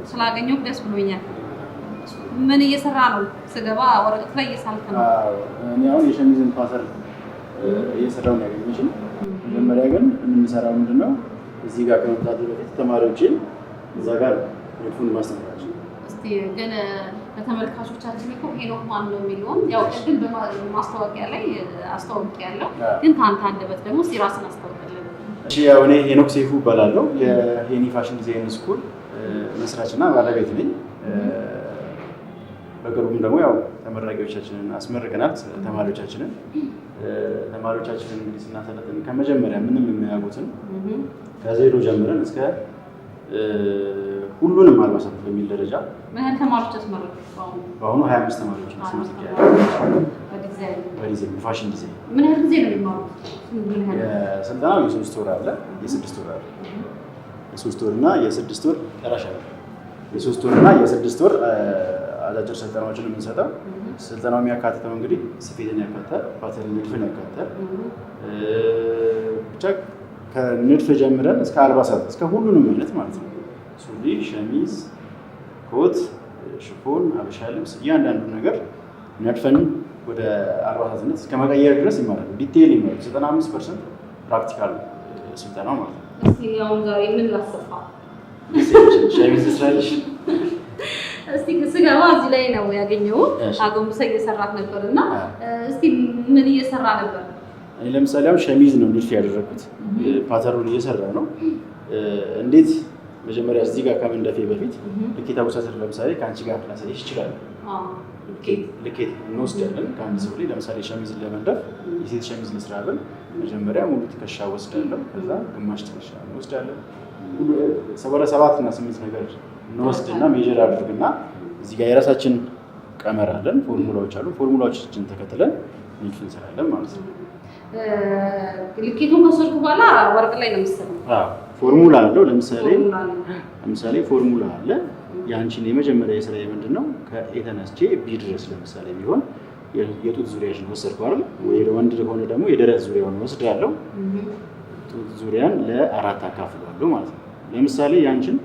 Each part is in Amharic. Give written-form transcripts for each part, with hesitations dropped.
ስላገኘው ደስ ብሎኛል። ምን እየሰራ ነው? ስገባ ወረቀት ላይ እየሳልክ ነው? እኔ አሁን የሸሚዝን ፓተርን እየሰራው ነው ያገኘሽኝ። መጀመሪያ ግን የምንሰራው ምንድነው እዚህ ጋር ከመምጣቱ በፊት ተማሪዎችን እዛ ጋር የፉን ማስተማራቸው። እስቲ ግን ለተመልካቾቻችን እኮ ሄኖክ ማን ነው የሚለውን ያው ቅድም በማስታወቂያ ላይ አስተዋውቂያለሁ፣ ግን ታንተ አንደበት ደግሞ እስቲ ራስን አስተዋውቅልን። እሺ ያው እኔ ሄኖክ ሰይፉ እባላለሁ። የሄኒ ፋሽን ዲዛይን ስኩል መስራችና ባለቤት ነኝ። በቅርቡም ደግሞ ያው ተመራቂዎቻችንን አስመርቀናል። ተማሪዎቻችንን እንግዲህ ስናሰለጥን ከመጀመሪያ ምንም የሚያውቁትን ከዜሮ ጀምረን እስከ ሁሉንም አልባሳት በሚል ደረጃ ምን ያህል ተማሪዎች አስመረቁ? በአሁኑ 25 ተማሪዎች አስመርቀናል። በዲዛይን ፋሽን ዲዛይን ምን ያህል ጊዜ ነው የሚማሩት? ስልጠናው የ3 ወር አለ፣ የ6 ወር አለ። የ3 ወር እና የ6 ወር ጨራሽ አለ። የ3 ወር እና የ6 ወር አጫጭር ስልጠናዎችን የምንሰጠው። ስልጠናው የሚያካትተው እንግዲህ ስፌትን ያካትታል፣ ፓተርን ንድፍን ያካትታል። ብቻ ከንድፍ ጀምረን እስከ አልባሳት እስከ ሁሉንም አይነት ማለት ነው። ሱሪ፣ ሸሚዝ፣ ኮት፣ ሽፎን፣ ሀበሻ ልብስ እያንዳንዱ ነገር ነድፈን ወደ አልባሳትነት እስከ መቀየር ድረስ ይማራል። ዲቴይል ይማራል። 95% ፕራክቲካል ስልጠናው ማለት ነው። እስቲ አሁን ዛሬ ምን ላሰፋ? ሸሚዝ ስራልሽ? እስቲ ስገባ እዚህ ላይ ነው ያገኘው። አጎንብሰ እየሰራት ነበርና እስቲ ምን እየሰራ ነበር? እኔ ለምሳሌ አሁን ሸሚዝ ነው ንድፍ ያደረኩት። ፓተርኑን እየሰራ ነው። እንዴት መጀመሪያ እዚህ ጋር ከመንደፌ በፊት ልኬት አወሳሰር ለምሳሌ ከአንቺ ጋር ላሳይሽ ይችላል። ልኬት እንወስዳለን ከአንድ ሰው ላይ ለምሳሌ ሸሚዝን ለመንደፍ የሴት ሸሚዝ ልስራለን። መጀመሪያ ሙሉ ትከሻ ወስዳለሁ፣ ከዛ ግማሽ ትከሻ እንወስዳለን። ሁሉ 7 እና 8 ነገር እንወስድና ሜጀር አድርግና እዚህ ጋር የራሳችን ቀመር አለን፣ ፎርሙላዎች አሉ። ፎርሙላዎችን ተከትለን ንድፍ እንሰራለን ማለት ነው። ልኬቱን ከሰርኩ በኋላ ወርቅ ላይ ነው የምትሰራው? ፎርሙላ አለው። ለምሳሌ ፎርሙላ አለ። ያንቺን የመጀመሪያ የስራዬ ምንድነው ከኤ ተነስቼ ቢ ድረስ ለምሳሌ ቢሆን የጡት ዙሪያሽን ወሰድኩ አይደል? ወይ ወንድ ከሆነ ደግሞ የደረት ዙሪያውን ወስዳለሁ። ጡት ዙሪያን ለ4 አካፍላለሁ ማለት ነው። ለምሳሌ ያንቺን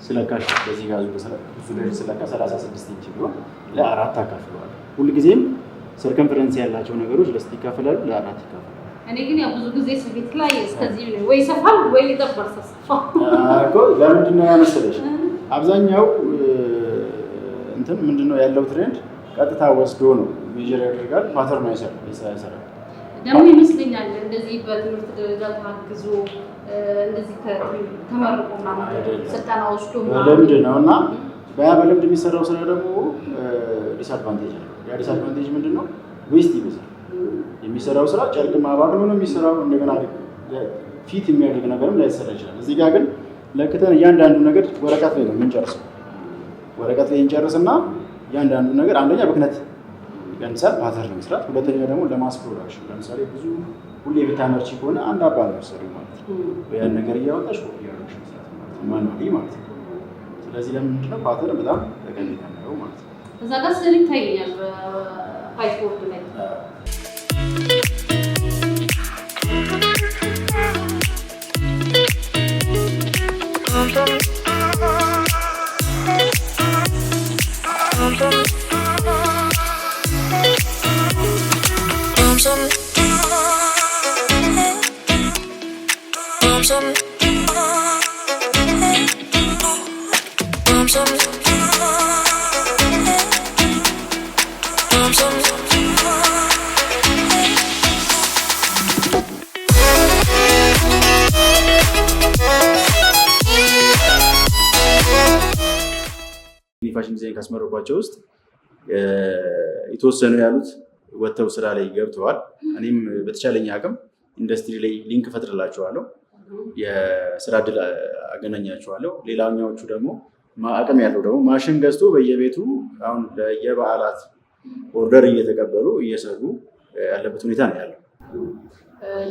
ስለካሽ በዚህ ጋር ዙሪያ ስለካ 36 ኢንች ቢሆን ለ4 አካፍላለሁ። ሁልጊዜም ሰርከምፈረንስ ያላቸው ነገሮች ለስንት ይካፈላሉ? ለ4 ይካፈላሉ። እኔ ግን ያው ብዙ ጊዜ ስፌት ላይ እስከዚህ ወይ ይሰፋል ወይ ይጠባል። ለምንድን ነው ያመሰለሽ? አብዛኛው እንትን ምንድነው ያለው ትሬንድ ቀጥታ ወስዶ ነው ሜጀር ያደርጋል፣ ፓተርን ነው ይሰራል። ደግሞ ይመስለኛል እንደዚህ በትምህርት ደረጃ ታግዞ እንደዚህ ተመርቆ ምናምን ስልጠና ወስዶ በልምድ ነው እና በልምድ የሚሰራው ስራ ደግሞ ዲስአድቫንቴጅ ነው። ያ ዲስአድቫንቴጅ ምንድነው? ዌስት ይበዛል። የሚሰራው ስራ ጨርቅ ማባከኑ ነው የሚሰራው። እንደገና ፊት የሚያደርግ ነገርም ላይሰራ ይችላል። እዚህ ጋር ግን ለክተን እያንዳንዱ ነገር ወረቀት ላይ ነው የምንጨርሰው። ወረቀት ላይ እንጨርስና እያንዳንዱ ነገር አንደኛ ብክነት ይቀንሳል፣ ፓተርን መስራት። ሁለተኛ ደግሞ ለማስ ፕሮዳክሽን ለምሳሌ ብዙ ሁሌ ብታመርቺ ከሆነ አንድ አባ ነው የምትሰሪው ማለት ነው። ያን ነገር እያወጣሽ ኮፒ ያደርግሽ መስራት ማለት ነው፣ ማኑዋሊ ማለት ነው። ስለዚህ ለምንድን ነው ፓተርን በጣም ጠቀሜታ ነው ማለት ነው። እዛ ጋር ስዕል ይታየኛል በዋይት ቦርድ ላይ። ፋሽን ዲዛይን ካስመረቋቸው ውስጥ የተወሰኑ ያሉት ወጥተው ስራ ላይ ገብተዋል። እኔም በተቻለኝ አቅም ኢንዱስትሪ ላይ ሊንክ ፈጥርላቸዋለሁ፣ የስራ እድል አገናኛቸዋለሁ። ሌላኛዎቹ ደግሞ አቅም ያለው ደግሞ ማሽን ገዝቶ በየቤቱ አሁን ለየበዓላት ኦርደር እየተቀበሉ እየሰሩ ያለበት ሁኔታ ነው ያለው።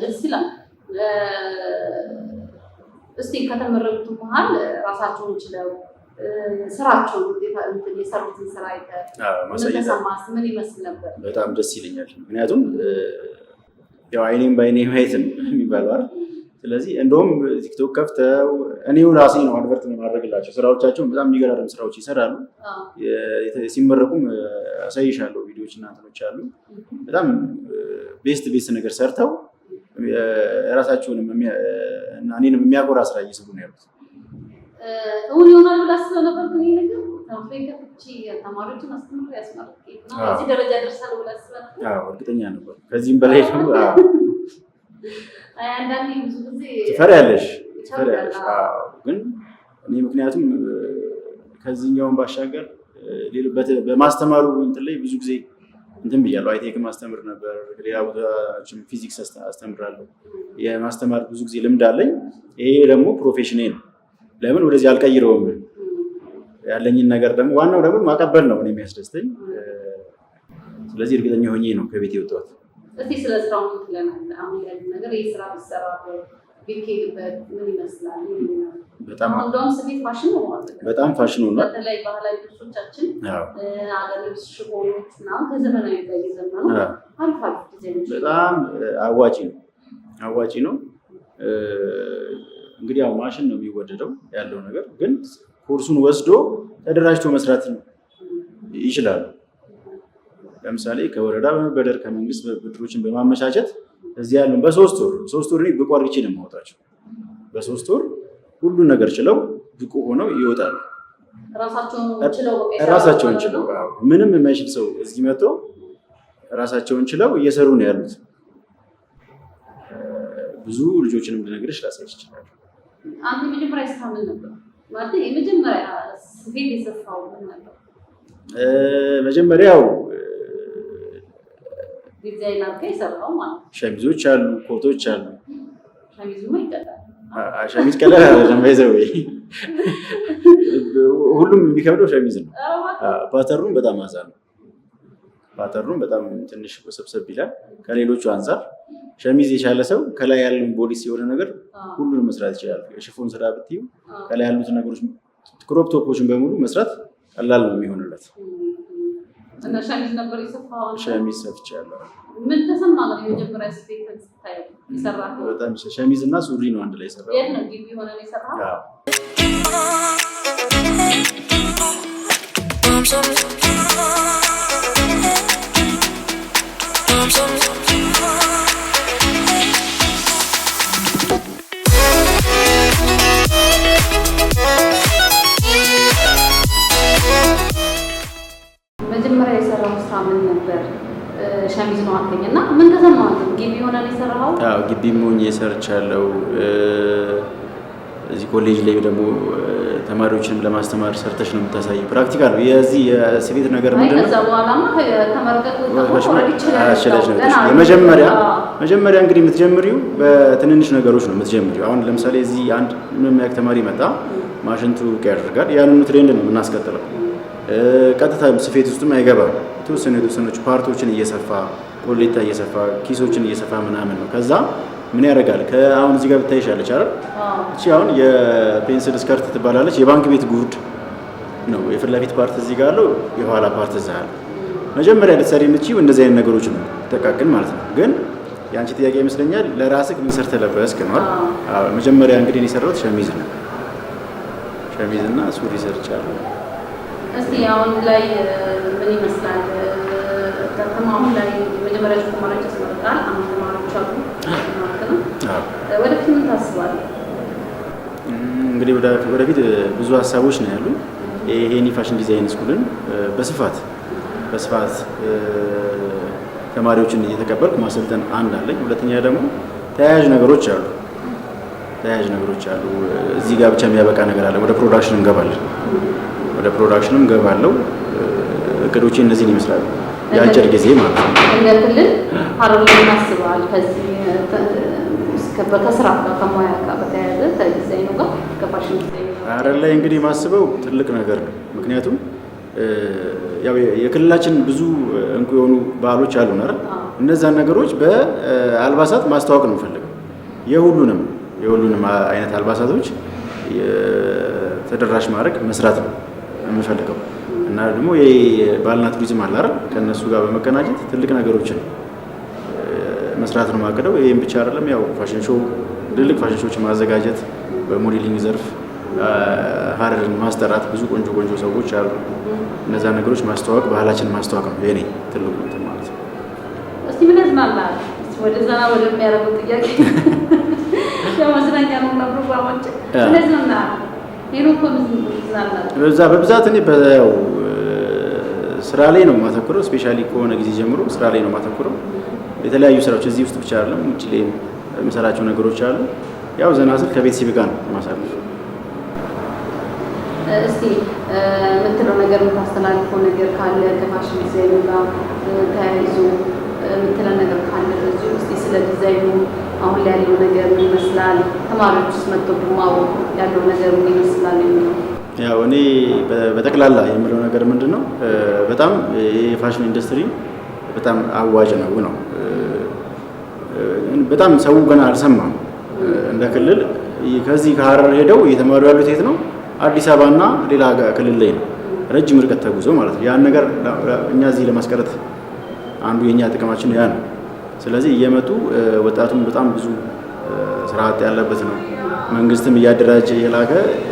ደስ ይላል። እስቲ ከተመረቁት መሀል ራሳቸውን ችለው ስራቸውን የሰሩትን ስራ ምን ይመስል ነበር? በጣም ደስ ይለኛል። ምክንያቱም ያው አይኔም በአይኔ ማየት ነው የሚባለው አይደል? ስለዚህ እንደውም ቲክቶክ ከፍተው እኔው ራሴ ነው አድቨርት ማድረግላቸው ስራዎቻቸውን በጣም የሚገራርም ስራዎች ይሰራሉ። ሲመረቁም አሳይሻለሁ ቪዲዮዎች እና እንትኖች አሉ። በጣም ቤስት ነገር ሰርተው ራሳቸውንም እኔንም የሚያኮራ ስራ እየሰሩ ነው ያሉት። እውን ይሆናል ብለህ አስበህ ነበር ግን ይሄ ነገር ተማሪዎችን አስተምሮ ያስመርቅ ነው እዚህ ደረጃ ደርሳለሁ ብለህ አስበህ ነበር? አዎ እርግጠኛ ነበር። ከዚህም በላይ ደግሞ አንዳንዴ ብዙ ጊዜ ትፈሪያለሽ። ግን እኔ ምክንያቱም ከዚህኛውን ባሻገር በማስተማሩ እንትን ላይ ብዙ ጊዜ እንትን ብያለሁ። አይቴክ ማስተምር ነበር፣ ሌላ ቦታዎችም ፊዚክስ አስተምራለሁ። የማስተማር ብዙ ጊዜ ልምድ አለኝ። ይሄ ደግሞ ፕሮፌሽኔ ነው። ለምን ወደዚህ አልቀይረውም? ያለኝን ነገር ደግሞ ዋናው ደግሞ ማቀበል ነው እኔ የሚያስደስተኝ። ስለዚህ እርግጠኛ ሆኜ ነው ከቤት የወጣሁት። እስቲ ስለ ስራው ምትለናል? አሁን ያለው ነገር የስራ መሰራበት ቢኬድበት ምን ይመስላል? በጣም እንደውም ስሜት ፋሽን ነው ማለት ነው። በጣም ፋሽን ነው። በተለይ ባህላዊ ልብሶቻችን አገር ልብስ ሽፎኖች ምናምን ከዘመናዊ ጋር እየዘመኑ አልፋል ጊዜዎች በጣም አዋጪ ነው። እንግዲህ ያው ማሽን ነው የሚወደደው ያለው ነገር፣ ግን ኮርሱን ወስዶ ተደራጅቶ መስራት ይችላሉ። ለምሳሌ ከወረዳ በመበደር ከመንግስት ብድሮችን በማመቻቸት እዚህ ያሉን በሶስት ወር እኔ ብቁ አድርጌ ነው የማወጣቸው። በሶስት ወር ሁሉን ነገር ችለው ብቁ ሆነው ይወጣሉ። ራሳቸውን ችለው ምንም የማይችል ሰው እዚህ መጥቶ ራሳቸውን ችለው እየሰሩ ነው ያሉት። ብዙ ልጆችንም ልነግርሽ ላሳይሽ ይችላል። አንተ መጀመሪያ ስራ ምን ነበር ማለት የመጀመሪያ ስፌት የሰፋው ምን ነበር? መጀመሪያው ዲዛይን አድርገህ የሰራው ማለት ሸሚዞች አሉ፣ ኮቶች አሉ። ሸሚዝማ ይቀላል። ሸሚዝ ቀላል አይደለም። ባይዘው ሁሉም የሚከብደው ሸሚዝ ነው። ፓተርኑም በጣም አዛ ነው። ፓተርኑም በጣም ትንሽ ሰብሰብ ይላል ከሌሎቹ አንፃር። ሸሚዝ የቻለ ሰው ከላይ ያለውን ቦዲስ የሆነ ነገር ሁሉንም መስራት ይችላል። የሽፎን ስራ ብትዩ ከላይ ያሉት ነገሮች ክሮፕ ቶፖችን በሙሉ መስራት ቀላል ነው የሚሆንለት። እና ሸሚዝ ነበር የሰፋው? ሸሚዝ ሰፍቻለሁ። ምን ተሰማህ የመጀመሪያ ስፌት ስታይ የሰራኸው? በጣም ሸሚዝ እና ሱሪ ነው አንድ ላይ የሰራው። የት ነው ግቢ ሆነ ነው የሰራኸው? አዎ። መጀመሪያ የሰራው ስራ ምን ነበር? ሸሚዝ ነው አልከኝ እና ምን ተሰማህ? ግቢ ሆነ ነው የሰራኸው? አዎ ግቢም ሆኜ ሰርቻለሁ። እዚህ ኮሌጅ ላይ ደግሞ ተማሪዎችንም ለማስተማር ሰርተሽ ነው የምታሳየው። ፕራክቲካል ነው የዚህ የስፌት ነገር ምንድን ነው? ከዛ በኋላማ ተመረቀት ወጥቶ ይችላል። መጀመሪያ እንግዲህ የምትጀምሪው በትንንሽ ነገሮች ነው የምትጀምሪው። አሁን ለምሳሌ እዚህ አንድ ምንም ያክ ተማሪ መጣ፣ ማሽንቱ ያደርጋል። ያንኑ ትሬንድ ነው የምናስቀጥለው። ቀጥታ ስፌት ውስጥም አይገባም። የተወሰኑ ፓርቶችን እየሰፋ ኮሌታ እየሰፋ ኪሶችን እየሰፋ ምናምን ነው። ከዛ ምን ያደርጋል? አሁን እዚህ ጋር ብታይሻለች አይደል? እቺ አሁን የፔንስል ስከርት ትባላለች። የባንክ ቤት ጉርድ ነው። የፊት ለፊት ፓርት እዚህ ጋር አለው፣ የኋላ ፓርት እዛ አለ። መጀመሪያ ልትሰሪ የምትችይው እንደዚህ አይነት ነገሮች ነው ተቃቅን ማለት ነው። ግን የአንቺ ጥያቄ ይመስለኛል ለራስህ ምን ሰርተህ ለበስክ ነው። መጀመሪያ እንግዲህ እኔ የሰራሁት ሸሚዝ ነው። ሸሚዝ እና ሱሪ ሰርቻለሁ። እስቲ አሁን ላይ ምን ይመስላል? ከተማው ላይ መጀመሪያ ተማሪዎች ያስመርቃል። አሁን ተማሪዎች አሉ ማለት ነው። ወደፊት ምን ታስባለህ? እንግዲህ ወደፊት ብዙ ሀሳቦች ነው ያሉ። ይሄን ፋሽን ዲዛይን ስኩልን በስፋት ተማሪዎችን እየተቀበልኩ ማሰልጠን አንድ አለኝ። ሁለተኛ ደግሞ ተያያዥ ነገሮች አሉ። እዚህ ጋር ብቻ የሚያበቃ ነገር አለ። ወደ ፕሮዳክሽን እንገባለን። ወደ ፕሮዳክሽንም ገባለው። እቅዶቼ እነዚህን ይመስላሉ። የአጭር ጊዜ ማለት ነው። እንደ ክልል ሀረር ላይ እናስባል። ከዚህ ከስራ ጋር ከሙያ ጋር በተያያዘ ከዲዛይኑ ጋር ከፋሽን ዲዛይኑ ሀረር ላይ እንግዲህ ማስበው ትልቅ ነገር ነው። ምክንያቱም ያው የክልላችን ብዙ እንቁ የሆኑ ባህሎች አሉን አይደል? እነዛን ነገሮች በአልባሳት ማስተዋወቅ ነው የምፈልገው። የሁሉንም አይነት አልባሳቶች ተደራሽ ማድረግ መስራት ነው የምፈልገው። እና ደግሞ የባህልና ቱሪዝም አለ አይደል? ከእነሱ ጋር በመቀናጀት ትልቅ ነገሮችን መስራት ነው የማቅደው። ይህም ብቻ አይደለም፣ ያው ፋሽን ሾው ትልልቅ ፋሽን ሾዎች ማዘጋጀት፣ በሞዴሊንግ ዘርፍ ሀረርን ማስጠራት፣ ብዙ ቆንጆ ቆንጆ ሰዎች አሉ። እነዛ ነገሮች ማስተዋወቅ፣ ባህላችን ማስተዋወቅ ነው የኔ ትልቁ እንትን ማለት ነው። እስቲ ምን ያዝናናል? ወደዛ ወደሚያደርጉት ጥያቄ የመዝናኛ ነው እና ፕሮግራማችን ምን ያዝናናል? ሄኖክ ምን ያዝናናል? በብዛት እኔ ያው ስራ ላይ ነው ማተኩረው። ስፔሻሊ ከሆነ ጊዜ ጀምሮ ስራ ላይ ነው ማተኩረው። የተለያዩ ስራዎች እዚህ ውስጥ ብቻ አይደለም፣ ውጭ ላይ የምሰራቸው ነገሮች አሉ። ያው ዘና ስል ከቤተሰብ ጋር ነው ማሳለፍ። እስቲ የምትለው ነገር የምታስተላልፈው ነገር ካለ ከፋሽን ዲዛይኑ ጋር ተያይዞ የምትለው ነገር ካለ እዚህ ውስጥ ስለ ዲዛይኑ አሁን ላይ ያለው ነገር ምን ይመስላል? ተማሪዎች ውስጥ መጥተው ማወቅ ያለው ነገር ምን ይመስላል የሚለው ያው እኔ በጠቅላላ የምለው ነገር ምንድን ነው፣ በጣም የፋሽን ኢንዱስትሪ በጣም አዋጭ ነው። በጣም ሰው ገና አልሰማም። እንደ ክልል ከዚህ ከሀረር ሄደው እየተማሩ ያሉት የት ነው? አዲስ አበባና ሌላ ክልል ላይ ነው። ረጅም ርቀት ተጉዞ ማለት ነው። ያን ነገር እኛ እዚህ ለማስቀረት አንዱ የኛ ጥቅማችን ያ ነው። ስለዚህ እየመጡ ወጣቱም በጣም ብዙ ስራ አጥ ያለበት ነው። መንግስትም እያደራጀ እየላከ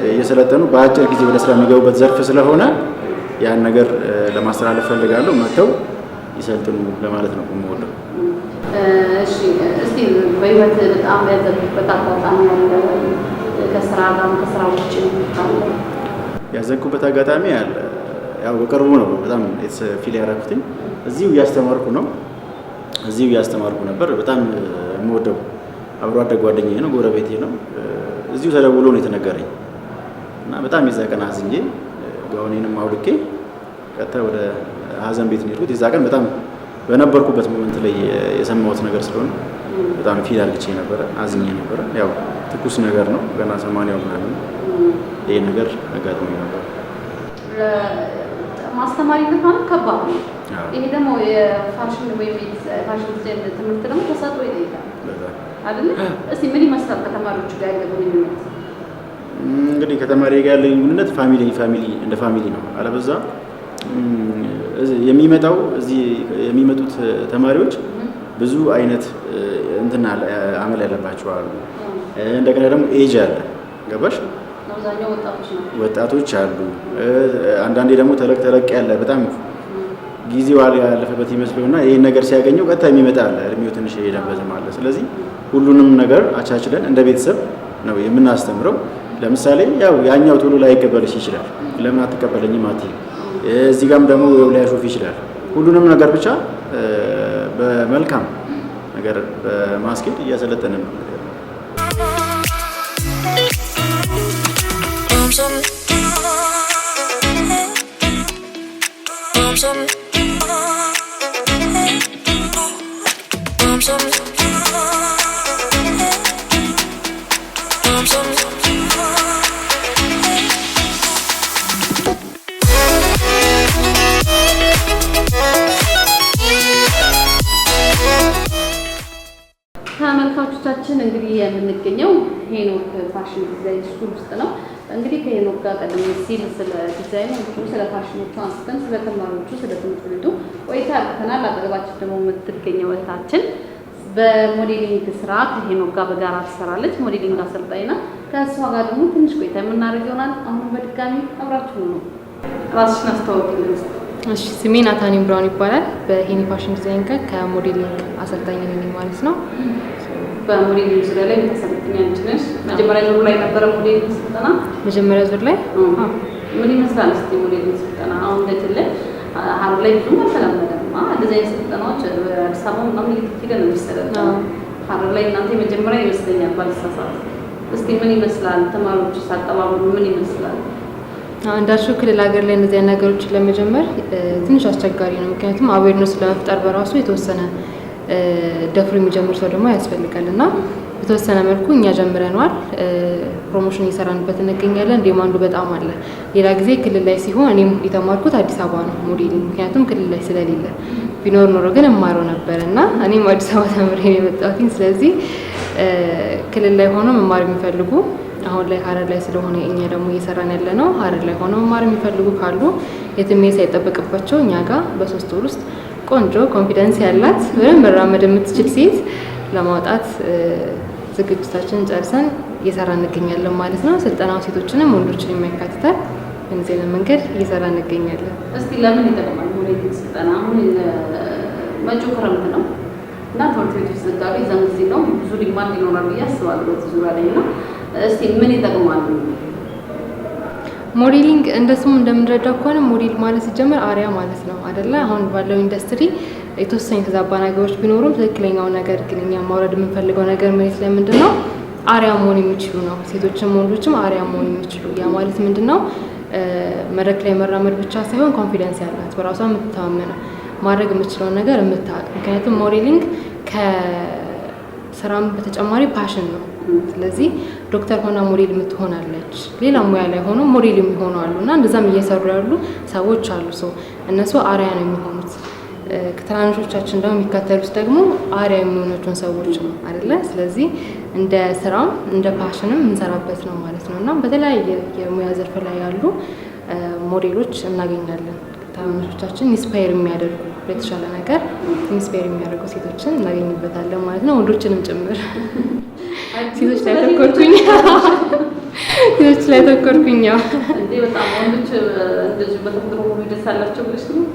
እየሰለጠኑ በአጭር ጊዜ ወደ ስራ የሚገቡበት ዘርፍ ስለሆነ ያን ነገር ለማስተላለፍ ፈልጋለሁ። መጥተው ይሰልጥኑ ለማለት ነው የምወደው። እሺ፣ እስቲ በህይወት በጣም ያዘንኩበት አጋጣሚ አለ? ከስራ ጋር ከስራ ውጭ ያዘንኩበት አጋጣሚ አለ። ያው በቅርቡ ነው በጣም ፊል ያደረኩትኝ። እዚሁ እያስተማርኩ ነበር። በጣም የምወደው አብሮ አደግ ጓደኛዬ ነው፣ ጎረቤቴ ነው። እዚሁ ተደውሎ ነው የተነገረኝ እና በጣም የዛ ቀን አዝኜ ጋውኔንም አውልቄ ቀጥታ ወደ ሀዘን ቤት ነው የሄድኩት። የዛ ቀን በጣም በነበርኩበት ሞመንት ላይ የሰማሁት ነገር ስለሆነ በጣም ፊል አድርጌ ነበረ፣ አዝኜ ነበረ። ያው ትኩስ ነገር ነው፣ ገና 80 ምናምን ይሄ ነገር አጋጥሞኝ ነበር። ማስተማሪነት ማለት ከባድ ነው። ይሄ ደግሞ የፋሽን ወይም ፋሽን ዲዛይን ትምህርት ደግሞ ተሰጥኦ ይጠይቃል አይደል? እስቲ ምን ይመስላል ከተማሪዎቹ ጋር ያለው ግንኙነት? እንግዲህ ከተማሪ ጋር ያለው ግንኙነት እንደ ፋሚሊ ነው። አለበዛ እዚህ የሚመጡት ተማሪዎች ብዙ አይነት እንትና አመል ያለባቸው አሉ። እንደገና ደግሞ ኤጅ አለ፣ ገባሽ? አብዛኛው ወጣቶች አሉ። አንዳንዴ ደግሞ ተለቅ ያለ በጣም ጊዜው ያለፈበት ይመስለውና ይሄን ነገር ሲያገኘው ቀጥታ የሚመጣ አለ፣ እድሜው ትንሽ የሄደበትም አለ። ስለዚህ ሁሉንም ነገር አቻችለን እንደ ቤተሰብ ነው የምናስተምረው። ለምሳሌ ያው ያኛው ቶሎ ላይቀበልሽ ይችላል። ለምን አትቀበለኝም አትይም። እዚህ ጋርም ደግሞ ሊያሾፍ ይችላል። ሁሉንም ነገር ብቻ በመልካም ነገር በማስኬድ እያሰለጠንን ነው። ተመልካቾቻችን እንግዲህ የምንገኘው ሄኖክ ፋሽን ዲዛይን ስኩል ውስጥ ነው። እንግዲህ ከሄኖክ ጋር ቀደም ሲል ስለ ዲዛይኑ ስለ ፋሽኖቹ አንስተን ስለ ተማሪዎቹ ስለ ትምህርት ቤቱ ቆይታ አድርገናል። አጠገባችን ደግሞ የምትገኘው እህታችን በሞዴሊንግ ስራ ከሄኖክ ጋር በጋራ ትሰራለች። ሞዴሊንግ አሰልጣኝ ናት። ከእሷ ጋር ደግሞ ትንሽ ቆይታ የምናደርግ ይሆናል። አሁን በድጋሚ አብራችሁ ነው። ራስሽን አስተዋውቂልን። እሺ፣ ስሜ ናታኒ ብራውን ይባላል። በሄኒ ፋሽን ዲዛይን ጋር ከሞዴሊንግ አሰልጣኝ ነኝ ማለት ነው። በሞዴሊንግ ዙሪያ ላይ ተሰልጥኛ ነሽ? መጀመሪያ ዙር ላይ ነበረ ሞዴሊንግ ስልጠና? መጀመሪያ ዙር ላይ ምን ይመስላል እስቲ ሞዴሊንግ ስልጠና? አሁን እንደትለ ሀረር ላይ ብዙም አልተለመደም። ዲዛይን ስልጠናዎች አዲስ አበባ ምናምን እየተካሄደ ነው የሚሰለጠነው። ሀረር ላይ እናንተ የመጀመሪያ ይመስለኛል ባልሳሳት። እስቲ ምን ይመስላል? ተማሪዎች አቀባበሉ ምን ይመስላል? እንዳልሽው ክልል ሀገር ላይ እነዚህ ነገሮችን ለመጀመር ትንሽ አስቸጋሪ ነው። ምክንያቱም አዌርነስ ለመፍጠር በራሱ የተወሰነ ደፍሮ የሚጀምር ሰው ደግሞ ያስፈልጋል እና በተወሰነ መልኩ እኛ ጀምረነዋል። ፕሮሞሽን እየሰራንበት እንገኛለን። እንዲሁም አንዱ በጣም አለ። ሌላ ጊዜ ክልል ላይ ሲሆን እኔም የተማርኩት አዲስ አበባ ነው ሞዴሊንግ፣ ምክንያቱም ክልል ላይ ስለሌለ። ቢኖር ኖሮ ግን እማረው ነበር እና እኔም አዲስ አበባ ተምሬ የመጣሁት። ስለዚህ ክልል ላይ ሆኖ መማር የሚፈልጉ አሁን ላይ ሀረር ላይ ስለሆነ እኛ ደግሞ እየሰራን ያለ ነው። ሀረር ላይ ሆኖ መማር የሚፈልጉ ካሉ የትም ሳይጠበቅባቸው እኛ ጋር በ3 ወር ውስጥ ቆንጆ ኮንፊደንስ ያላት በደንብ መራመድ የምትችል ሴት ለማውጣት ዝግጅታችንን ጨርሰን እየሰራ እንገኛለን ማለት ነው። ስልጠናው ሴቶችንም ወንዶችንም የሚያካትታል። በዚህ መንገድ እየሰራ እንገኛለን። እስቲ ለምን ይጠቅማል ሞዴሊንግ ስልጠና? አሁን መጪው ክረምት ነው እና ትምህርት ቤቶች ዝጋቢ እዛም ጊዜ ነው ብዙ ዲማንድ ይኖራል ብዬ አስባለሁ በዚህ ዙሪያ ላይ እና እስቲ ምን ይጠቅማል? ሞዴሊንግ እንደ ስሙ እንደምንረዳው ከሆነ ሞዴል ማለት ሲጀምር አሪያ ማለት ነው አይደለ? አሁን ባለው ኢንዱስትሪ የተወሰኑ የተዛባ ነገሮች ቢኖሩም ትክክለኛው ነገር ግን እኛ ማውረድ የምንፈልገው ነገር መሬት ላይ ምንድነው አሪያ መሆን የሚችሉ ነው። ሴቶችም ወንዶችም አሪያ መሆን የሚችሉ ያ ማለት ምንድነው መድረክ ላይ መራመድ ብቻ ሳይሆን ኮንፊደንስ ያላት በራሷ የምትተማመን ማድረግ የምትችለውን ነገር የምታውቅ። ምክንያቱም ሞዴሊንግ ከስራም በተጨማሪ ፓሽን ነው። ስለዚህ ዶክተር ሆና ሞዴል የምትሆናለች፣ ሌላ ሙያ ላይ ሆኖ ሞዴል የሚሆኑ አሉ እና እንደዛም እየሰሩ ያሉ ሰዎች አሉ። እነሱ አሪያ ነው የሚሆኑት። ከትናንሾቻችን ደግሞ የሚከተሉት ደግሞ አሪያ የሚሆኑትን ሰዎች ነው አይደለ? ስለዚህ እንደ ስራም እንደ ፓሽንም እንሰራበት ነው ማለት ነው እና በተለያየ የሙያ ዘርፍ ላይ ያሉ ሞዴሎች እናገኛለን። ታናናሾቻችን ኢንስፓየር የሚያደርጉ ለተሻለ ነገር ኢንስፓየር የሚያደርጉ ሴቶችን እናገኝበታለን ማለት ነው። ወንዶችንም ጭምር ሴቶች ላይ ተኮርኩኝ ሴቶች ላይ ተኮርኩኝ። እንዴ በጣም ወንዶች እንደዚህ በተፈጥሮ ደስ አላቸው ብለሽ ነው?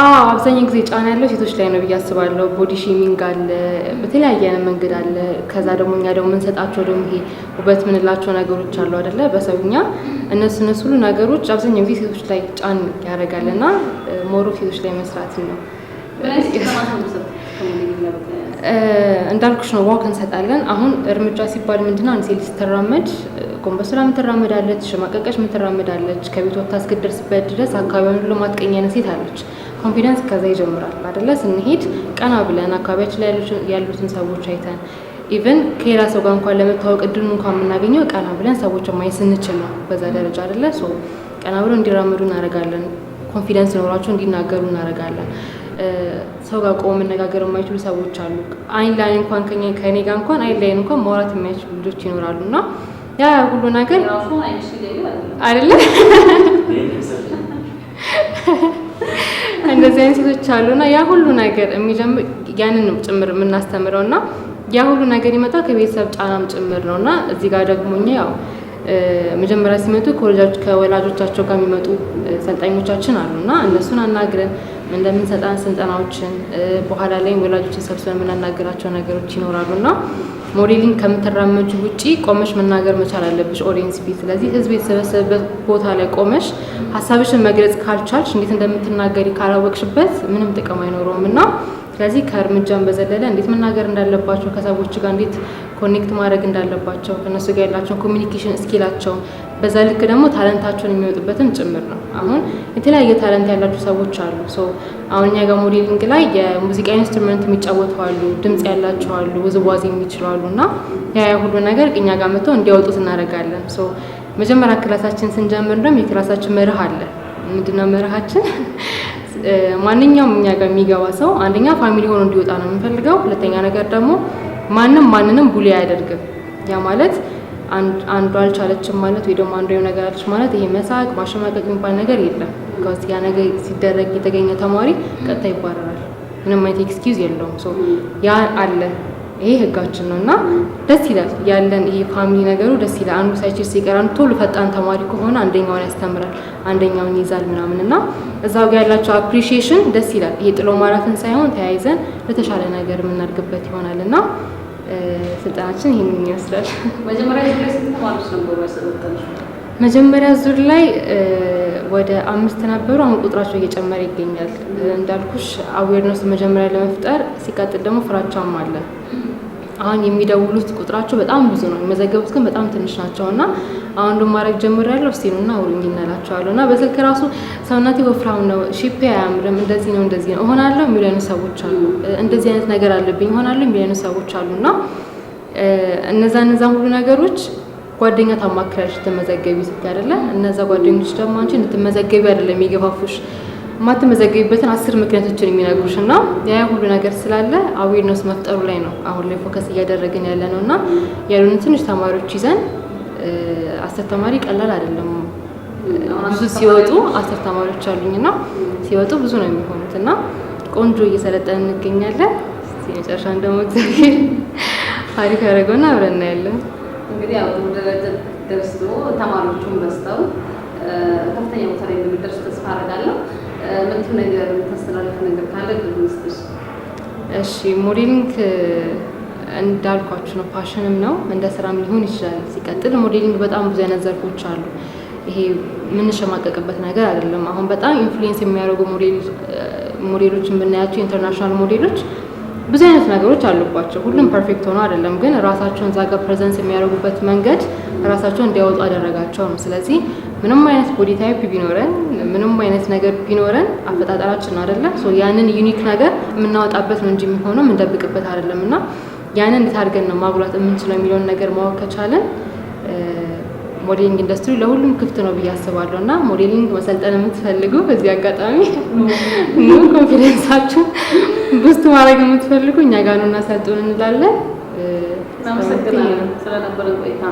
አብዛኛው ጊዜ ጫና ያለው ሴቶች ላይ ነው ብዬ አስባለሁ። ቦዲ ሼሚንግ አለ፣ በተለያየ መንገድ አለ። ከዛ ደግሞ እኛ ደግሞ የምንሰጣቸው ደግሞ ይሄ ውበት ምንላቸው ነገሮች አሉ አይደለ? በሰውኛ እነሱ ሁሉ ነገሮች አብዛኛው ጊዜ ሴቶች ላይ ጫን ያደርጋል እና ሞሮ ሴቶች ላይ መስራት ነው። እንዳልኩሽ ነው ዋክ እንሰጣለን። አሁን እርምጃ ሲባል ምንድነው አንድ ሴት ስትራመድ ጎንበስ ብላ የምትራመዳለች፣ ሸማቀቀች የምትራመዳለች፣ ከቤት ወጥታ እስክትደርስበት ድረስ አካባቢውን ሁሉ ማጥቀኛ ሴት አለች። ኮንፊደንስ ከዛ ይጀምራል አይደለ? ስንሄድ ቀና ብለን አካባቢያችን ላይ ያሉትን ሰዎች አይተን ኢቨን ከሌላ ሰው ጋር እንኳን ለመታወቅ እድሉ እንኳን የምናገኘው ቀና ብለን ሰዎች ማየት ስንችል ነው። በዛ ደረጃ አይደለ? ቀና ብለው እንዲራመዱ እናደርጋለን። ኮንፊደንስ ኖሯቸው እንዲናገሩ እናደርጋለን። ሰው ጋር ቆሞ መነጋገር የማይችሉ ሰዎች አሉ። አይን ላይ እንኳን ከኔ ጋር እንኳን አይን ላይ እንኳን ማውራት የማይችሉ ልጆች ይኖራሉ እና ያ ሁሉ ነገር አይደለ? እንደዚህ አይነት ሴቶች አሉና ያ ሁሉ ነገር የሚጀምር ያንን ጭምር የምናስተምረው እና ያ ሁሉ ነገር ይመጣው ከቤተሰብ ጫናም ጭምር ነውና እዚህ ጋር ደግሞ እኛ ያው መጀመሪያ ሲመጡ ከወላጆቻቸው ጋር የሚመጡ ሰልጣኞቻችን አሉና እነሱን አናግረን እንደምንሰጣን ስልጠናዎችን በኋላ ላይ ወላጆችን ሰብስበን የምናናገራቸው ነገሮች ይኖራሉና ሞዴሊንግ ከምትራመጁ ውጪ ቆመሽ መናገር መቻል አለብሽ ኦዲየንስ ፊት። ስለዚህ ህዝብ የተሰበሰበበት ቦታ ላይ ቆመሽ ሀሳብሽን መግለጽ ካልቻልሽ እንዴት እንደምትናገሪ ካላወቅሽበት ምንም ጥቅም አይኖረውም እና ስለዚህ ከእርምጃን በዘለለ እንዴት መናገር እንዳለባቸው፣ ከሰዎች ጋር እንዴት ኮኔክት ማድረግ እንዳለባቸው፣ ከነሱ ጋር ያላቸውን ኮሚኒኬሽን ስኪላቸው በዛ ልክ ደግሞ ታለንታቸውን የሚወጡበትም ጭምር ነው። አሁን የተለያየ ታለንት ያላቸው ሰዎች አሉ። አሁን እኛ ጋር ሞዴሊንግ ላይ የሙዚቃ ኢንስትሩመንት የሚጫወቱ አሉ፣ ድምጽ ያላቸው አሉ፣ ውዝዋዜ የሚችሉ አሉ እና ያ ሁሉ ነገር እኛ ጋር መጥተው እንዲያወጡት እናደርጋለን። መጀመሪያ ክላሳችን ስንጀምር ደግሞ የክላሳችን መርህ አለ። ምንድነው መርሃችን? ማንኛውም እኛ ጋር የሚገባ ሰው አንደኛ ፋሚሊ ሆኖ እንዲወጣ ነው የምንፈልገው። ሁለተኛ ነገር ደግሞ ማንንም ቡሊ አያደርግም። ያ ማለት አንዱ አልቻለችም ማለት ወይ ደግሞ አንዱ የሆነ ነገር አለች ማለት ይሄ መሳቅ ማሸማቀቅ የሚባል ነገር የለም። ከዚህ ያ ነገር ሲደረግ የተገኘ ተማሪ ቀጥታ ይባረራል። ምንም አይነት ኤክስኪውዝ የለውም። ያ አለ። ይሄ ህጋችን ነው እና ደስ ይላል ያለን ይሄ ፋሚሊ ነገሩ ደስ ይላል። አንዱ ሳይችል ሲቀር አንዱ ቶሎ ፈጣን ተማሪ ከሆነ አንደኛውን ያስተምራል፣ አንደኛውን ይዛል ምናምን እና እዛው ጋር ያላቸው አፕሪሺዬሽን ደስ ይላል። ይሄ ጥሎ ማለፍን ሳይሆን ተያይዘን ለተሻለ ነገር የምናድግበት ይሆናል እና ስልጠናችን ይሄንን ይመስላል። መጀመሪያ ዙር ላይ ስንት ተማሪዎች ነበሩ ያሰለጠኑት? መጀመሪያ ዙር ላይ ወደ 5 ነበሩ። አሁን ቁጥራቸው እየጨመረ ይገኛል። እንዳልኩሽ አዌርነስ መጀመሪያ ለመፍጠር ሲቀጥል ደግሞ ፍራቻም አለ። አሁን የሚደውሉት ቁጥራቸው በጣም ብዙ ነው፣ የሚመዘገቡት ግን በጣም ትንሽ ናቸው እና አሁን ደግሞ ማድረግ ጀምሬያለሁ። እስቲ ነውና አውሩኝ እናላቸዋለሁ እና በስልክ ራሱ ሰውነቴ ወፍራም ነው፣ ሼፔ አያምርም፣ እንደዚህ ነው እሆናለሁ የሚሉ ሰዎች አሉ። እንደዚህ አይነት ነገር አለብኝ እሆናለሁ የሚሉ ሰዎች አሉና እነዛ ሁሉ ነገሮች ጓደኛ ታማክራለች ተመዘገቢ ስትይ አይደለ? እነዛ ጓደኞች ደግሞ አንቺ እንድትመዘገቢ አይደለም የሚገፋፉሽ ማትመዘገቢበትን 10 ምክንያቶችን የሚነግሩሽ እና ያ ሁሉ ነገር ስላለ አዌርነስ መፍጠሩ ላይ ነው አሁን ላይ ፎከስ እያደረግን ያለ ነው እና ያሉን ትንሽ ተማሪዎች ይዘን 10 ተማሪ ቀላል አይደለም። ብዙ ሲወጡ 10 ተማሪዎች አሉኝና ሲወጡ ብዙ ነው የሚሆኑት እና ቆንጆ እየሰለጠን እንገኛለን። መጨረሻ ደግሞ እግዚአብሔር አሪፍ ያደረገውና አብረን እናያለን። እንግዲህ ያው ደረጃ ደርሶ ተማሪዎቹን በስተው ከፍተኛ ቦታ ላይ እንደሚደርሱ ተስፋ አደርጋለሁ። ምን ነገር ተስተላልፍ ነገር ካለ ድምጽሽ? እሺ ሞዴሊንግ እንዳልኳችሁ ነው፣ ፓሽንም ነው እንደ ስራም ሊሆን ይችላል። ሲቀጥል ሞዴሊንግ በጣም ብዙ አይነት ዘርፎች አሉ። ይሄ የምንሸማቀቅበት ነገር አይደለም። አሁን በጣም ኢንፍሉዌንስ የሚያደርጉ ሞዴሎችን ብናያቸው ኢንተርናሽናል ሞዴሎች ብዙ አይነት ነገሮች አሉባቸው። ሁሉም ፐርፌክት ሆኖ አይደለም፣ ግን ራሳቸውን እዛ ጋር ፕሬዘንስ የሚያደርጉበት መንገድ ራሳቸውን እንዲያወጡ አደረጋቸው ነው። ስለዚህ ምንም አይነት ቦዲ ታይፕ ቢኖረን ምንም አይነት ነገር ቢኖረን አፈጣጠራችን አይደለ ያንን ዩኒክ ነገር የምናወጣበት ነው እንጂ የሚሆነው የምንደብቅበት አይደለም። እና ያንን እንዴት አድርገን ነው ማጉላት የምንችለው የሚለውን ነገር ማወቅ ከቻለን ሞዴሊንግ ኢንዱስትሪ ለሁሉም ክፍት ነው ብዬ አስባለሁ። እና ሞዴሊንግ መሰልጠን የምትፈልጉ በዚህ አጋጣሚ ኮንፊደንሳችሁ ቡስት ማድረግ የምትፈልጉ እኛ ጋር ነው እናሰልጡን እንላለን። እናመሰግናለን ስለነበረን ቆይታ።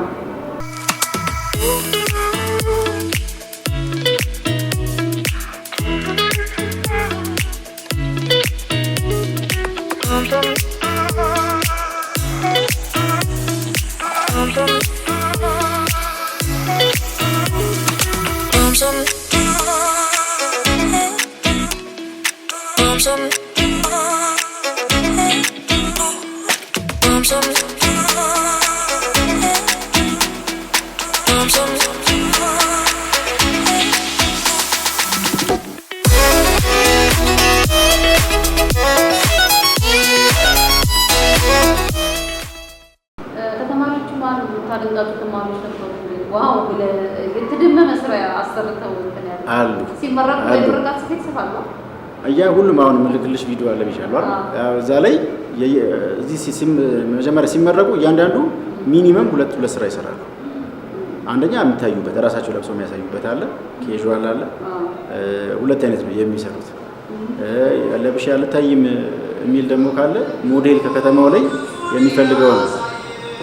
ዋው የተደመመ ስራ አሰርተው አሉ ሲመረቁ ለምርቃት ስፌት ይሰፋሉ። ሁሉም አሁን ምልክልሽ ቪዲዮ አለ ብቻለሁ አይደል? እዛ ላይ እዚህ መጀመሪያ ሲመረቁ እያንዳንዱ ሚኒመም ሁለት ስራ ይሰራሉ። አንደኛ የሚታዩበት ራሳቸው ለብሰው የሚያሳዩበት አለ፣ ኬዥዋል አለ። ሁለት አይነት ነው የሚሰሩት። ለብሻ አልታይም የሚል ደግሞ ካለ ሞዴል ከከተማው ላይ የሚፈልገው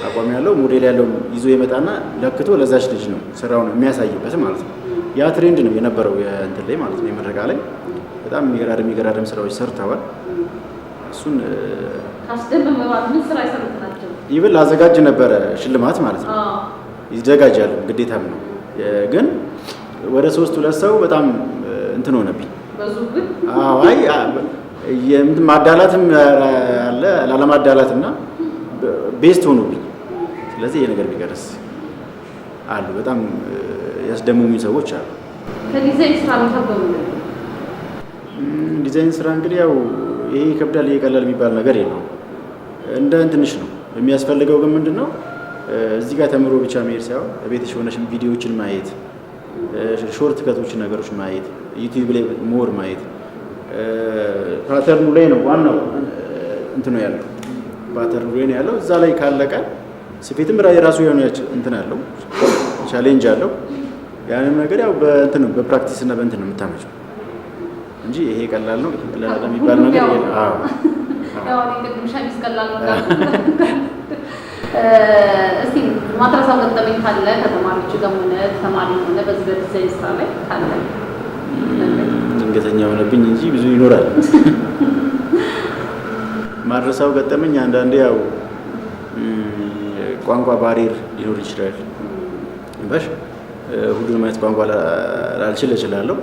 አቋም ያለው ሞዴል ያለው ይዞ ይመጣና ለክቶ ለዛች ልጅ ነው ስራውን የሚያሳይበት ማለት ነው። ያ ትሬንድ ነው የነበረው እንትን ላይ ማለት ነው። የምረቃ ላይ በጣም የሚገራርም ስራዎች ሰርተዋል። እሱን አስደምመዋል። ምን ስራ ይሰሩት ናቸው? ይብል አዘጋጅ ነበረ ሽልማት ማለት ነው። ይዘጋጃሉ፣ ግዴታም ነው። ግን ወደ 2 ሰው በጣም እንትን ሆነብኝ። በዙብን አይ ማዳላትም አለ ላለማዳላትና ቤስት ሆኖብኝ። ስለዚህ ይሄ ነገር ቢቀርስ አሉ በጣም ያስደምሙኝ ሰዎች አሉ። ከዲዛይን ስራ ነው ዲዛይን ስራ እንግዲህ ያው ይሄ ይከብዳል ይሄ ቀላል የሚባል ነገር የለውም። እንደ እንትንሽ ነው የሚያስፈልገው። ግን ምንድነው እዚህ ጋር ተምሮ ብቻ መሄድ ሳይሆን ቤትሽ ሆነሽ ቪዲዮዎችን ማየት፣ ሾርት ከቶችን ነገሮች ማየት፣ ዩቲዩብ ላይ ሞር ማየት። ፓተርኑ ላይ ነው ዋናው እንትኑ ያለው ፓተርኑ ላይ ነው ያለው። እዛ ላይ ካለቀ ስፌትም የራሱ የሆነ እንትን አለው ቻሌንጅ አለው። ያንን ነገር ያው በእንትን ነው በፕራክቲስ እና በእንትን ነው የምታመጪው እንጂ ይሄ ቀላል ነው ቀላል የሚባል ነገር የለም። አዎ ያው እንግዲህ ሸሚዝ ቀላል ነው። እስቲ ማትረሳው ገጠመኝ ካለ ከተማሪዎች ጋር ሆነ ተማሪ ሆነ በዚህ በዲዛይን ስራ ላይ ካለ? ድንገተኛ ሆነብኝ እንጂ ብዙ ይኖራል። ማድረሳው ገጠመኝ አንዳንዴ ያው ቋንቋ ባሪር ሊኖር ይችላል። ባሽ ሁሉንም አይነት ቋንቋ ላልችል እችላለሁ።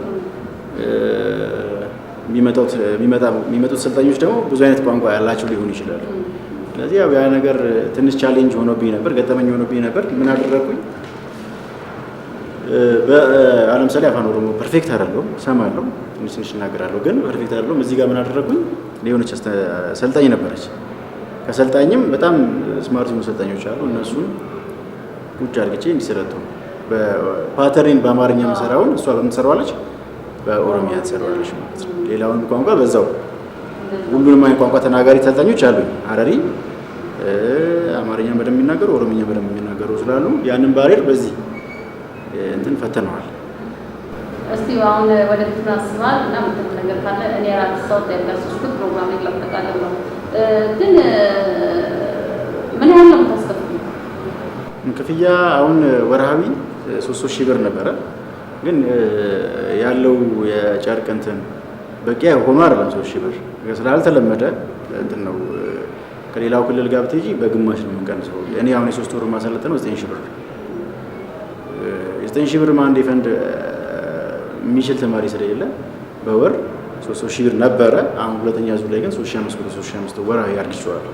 የሚመጡት ሰልጣኞች ደግሞ ብዙ አይነት ቋንቋ ያላቸው ሊሆኑ ይችላሉ። ስለዚህ ያው ያ ነገር ትንሽ ቻሌንጅ ሆኖብኝ ነበር፣ ገጠመኝ ሆኖብኝ ነበር። ምን አደረኩኝ? ለምሳሌ አፋን ኦሮሞ ፐርፌክት አይደለሁም፣ እሰማለሁ፣ ትንሽ እናገራለሁ፣ ግን ፐርፌክት አይደለሁም። እዚህ ጋር ምን አደረኩኝ? ሊሆነች ሰልጣኝ ነበረች። ከሰልጣኝም በጣም ስማርት የሆኑ ሰልጣኞች አሉ። እነሱን ቁጭ አድርጌ እንዲሰለጡ በፓተርን በአማርኛ መሰራውን እሷ በምትሰራዋለች፣ በኦሮሚያ ትሰራዋለች ማለት ነው። ሌላውን ቋንቋ በዛው ሁሉንም አይነት ቋንቋ ተናጋሪ ሰልጣኞች አሉ። ሀረሪ አማርኛ በደንብ የሚናገሩ ኦሮምኛ በደንብ የሚናገሩ ስላሉ ያንን ባሬር በዚህ እንትን ፈተነዋል። እስቲ አሁን ወደ ፊት አስባል እና ምንም ነገር ካለ እኔ ራስ ሰው ያጋስኩት ፕሮግራም ይላጠቃለሁ ነው። ግን ምን ያህል ነው የምታስከፍሉት? ክፍያ አሁን ወርሃዊ 3,000 ብር ነበረ። ግን ያለው የጨርቅ እንትን በቂ ሆኖ አይደለም 3,000 ብር ስላልተለመደ እንትን ነው ከሌላው ክልል ጋር ብትሄጂ በግማሽ ነው የምንቀንሰው። እኔ አሁን የ3 ወር ማሰለጥነው 9,000 ብር 9,000 ብር አንድ ፈንድ የሚችል ተማሪ ስለሌለ በወር 3,000 ብር ነበረ። አሁን ሁለተኛ ዙር ላይ ግን 3,500 ወራዊ አድርጌዋለሁ።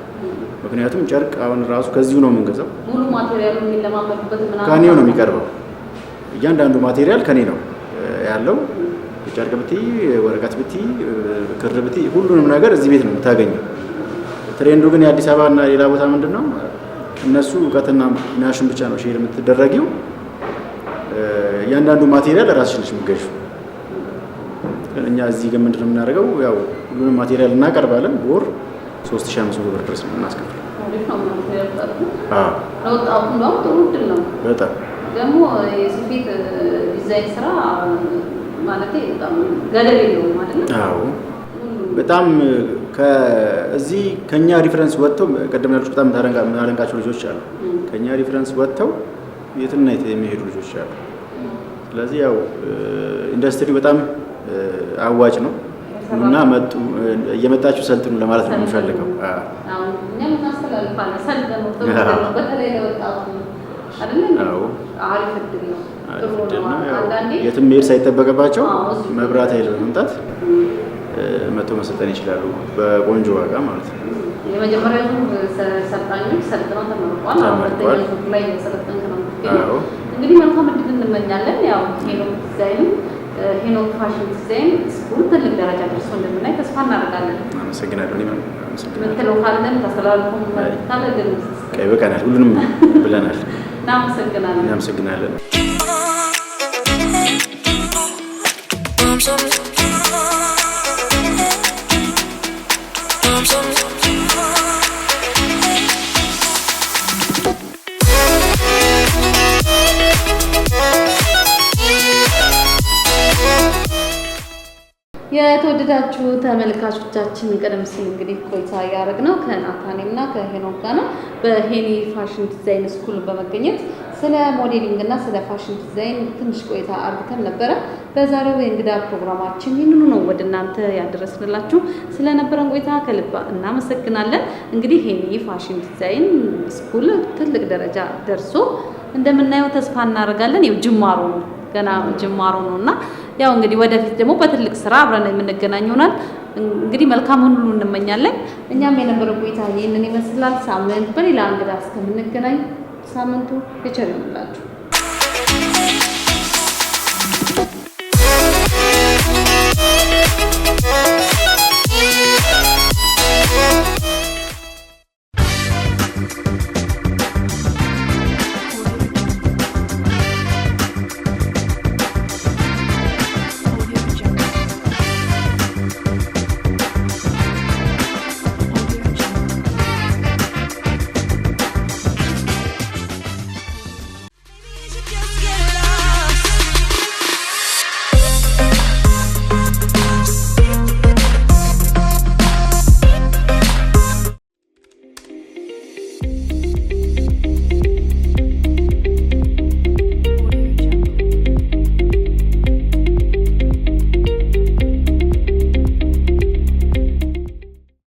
ምክንያቱም ጨርቅ አሁን ራሱ ከዚሁ ነው የምንገዛው። ሙሉ ማቴሪያሉ የሚለማመዱበት ምናምን ከኔው ነው የሚቀርበው። እያንዳንዱ ማቴሪያል ከኔ ነው ያለው። ጨርቅ ብትይ፣ ወረቀት ብትይ፣ ክር ብትይ ሁሉንም ነገር እዚህ ቤት ነው የምታገኘው። ትሬንዱ ግን የአዲስ አበባ እና ሌላ ቦታ ምንድነው እነሱ እውቀትና ሙያሽን ብቻ ነው ሼር የምትደረጊው። እያንዳንዱ ማቴሪያል ራስሽ ነሽ የምትገዢው። እኛ እዚህ ግን ምንድነው የምናደርገው ያው ሁሉንም ማቴሪያል እናቀርባለን። በወር 3,500 ብር ድረስ ነው የምናስከፍለው። ለወጣቱ ነው ጥሩ እድል ነው። በጣም ደግሞ የስፌት ዲዛይን ስራ ማለት በጣም ገደብ የለውም ማለት ነው። አዎ በጣም ከዚህ ከኛ ሪፈረንስ ወጥተው ቀደም ያሉት በጣም ታደንቃቸው ልጆች አሉ። ከኛ ሪፈረንስ ወጥተው የትና የት የሚሄዱ ልጆች አሉ። ስለዚህ ያው ኢንዱስትሪው በጣም አዋጭ ነው እና እየመጣችሁ ሰልጥኑ ለማለት ነው የምፈልገው። አሁን እኛም እናስተላልፋለን ሰልጥኑ ነው በተለይ ለወጣቱ አይደለም። አዎ አሪፍ እድል ነው። ጥሩ ነው። አንዳንዴ የትም መሄድ ሳይጠበቅባቸው መብራት ኃይል በመምጣት መጥቶ መሰልጠን ይችላሉ በቆንጆ ዋጋ ማለት ነው። የመጀመሪያው ሰልጣኞች ሰልጥነው ተመርቋል። ሁለተኛ ዙር ላይ ሰልጥነው ነው የምትገኘው። እንግዲህ መልካም እድል እንመኛለን። ያው ሄኖክ ፋሽን ዲዛይን ስኩል ትልቅ ደረጃ ደርሶ እንደምናይ ተስፋ እናደርጋለን። አመሰግናለሁ። ምትለው ካለን ተስተላልፎ ካለ ግን በቃናል፣ ሁሉንም ብለናል። እናመሰግናለን። እናመሰግናለን። የተወደዳችሁ ተመልካቾቻችን ቀደም ሲል እንግዲህ ቆይታ ያደረግነው ከናታኔና ከሄኖክ ጋር ነው። በሄኒ ፋሽን ዲዛይን ስኩል በመገኘት ስለ ሞዴሊንግ እና ስለ ፋሽን ዲዛይን ትንሽ ቆይታ አድርገን ነበረ። በዛሬው የእንግዳ ፕሮግራማችን ይህንኑ ነው ወደ እናንተ ያደረስንላችሁ። ስለነበረን ቆይታ ከልብ እናመሰግናለን። እንግዲህ ሄኒ ፋሽን ዲዛይን ስኩል ትልቅ ደረጃ ደርሶ እንደምናየው ተስፋ እናደርጋለን። ይኸው ጅማሮ ነው፣ ገና ጅማሮ ነው እና ያው እንግዲህ ወደፊት ደግሞ በትልቅ ስራ አብረን የምንገናኝ ይሆናል። እንግዲህ መልካም ሁሉ እንመኛለን። እኛም የነበረው ቆይታ ይህንን ይመስላል። ሳምንት በሌላ እንግዳ እስከምንገናኝ ሳምንቱ የቸር ይሁንላችሁ።